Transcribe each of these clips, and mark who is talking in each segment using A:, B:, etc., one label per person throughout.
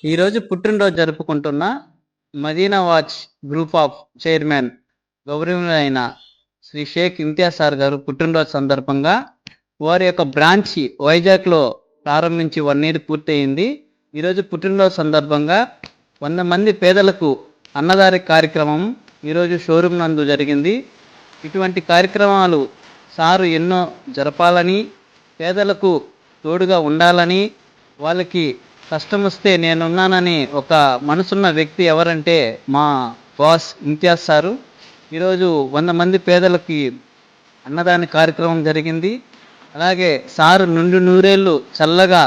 A: ఈరోజు పుట్టినరోజు జరుపుకుంటున్న Madina watch group of chairman గౌరవనీయులైన శ్రీ షేక్ ఇంతియాజ్ సార్ గారు పుట్టినరోజు సందర్భంగా వారి యొక్క బ్రాంచ్ వైజాగ్లో ప్రారంభించి 1 year పూర్తయింది. ఈరోజు పుట్టినరోజు సందర్భంగా 100 మంది పేదలకు అన్నదాన కార్యక్రమం ఈరోజు షోరూమ్ నందు జరిగింది. ఇటువంటి కార్యక్రమాలు సారు ఎన్నో జరపాలని, పేదలకు తోడుగా ఉండాలని, వాళ్ళకి కష్టం వస్తే నేనున్నానని ఒక మనసున్న వ్యక్తి ఎవరంటే మా బాస్ ఇంతియాజ్ సారు. ఈరోజు 100 మంది పేదలకి అన్నదాన కార్యక్రమం జరిగింది. అలాగే సారు నుండి నూరేళ్ళు చల్లగా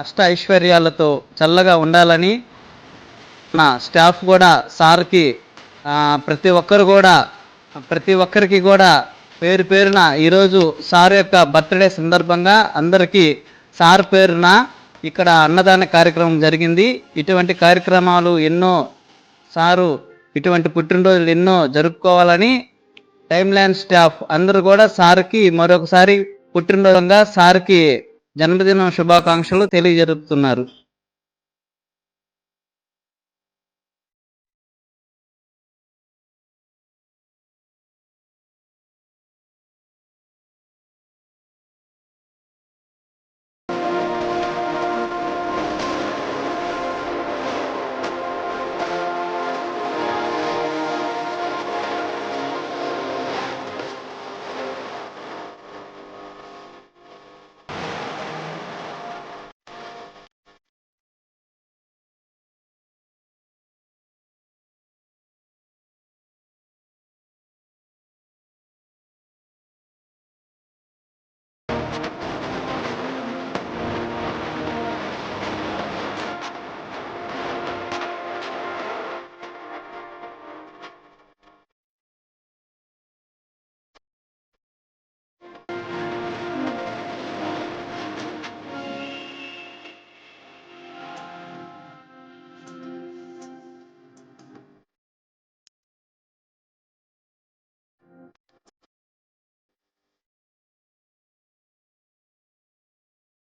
A: అష్ట ఐశ్వర్యాలతో చల్లగా ఉండాలని నా స్టాఫ్ కూడా సార్కి ప్రతి ఒక్కరికి కూడా పేరు పేరున ఈరోజు సార్ యొక్క బర్త్డే సందర్భంగా అందరికీ సార్ పేరున ఇక్కడ అన్నదాన కార్యక్రమం జరిగింది. ఇటువంటి కార్యక్రమాలు ఎన్నో సారు ఇటువంటి పుట్టినరోజులు ఎన్నో జరుపుకోవాలని టైమ్ ల్యాండ్ స్టాఫ్ అందరూ కూడా సార్కి మరొకసారి పుట్టినరోజుగా సార్కి జన్మదిన శుభాకాంక్షలు తెలియజేస్తున్నారు.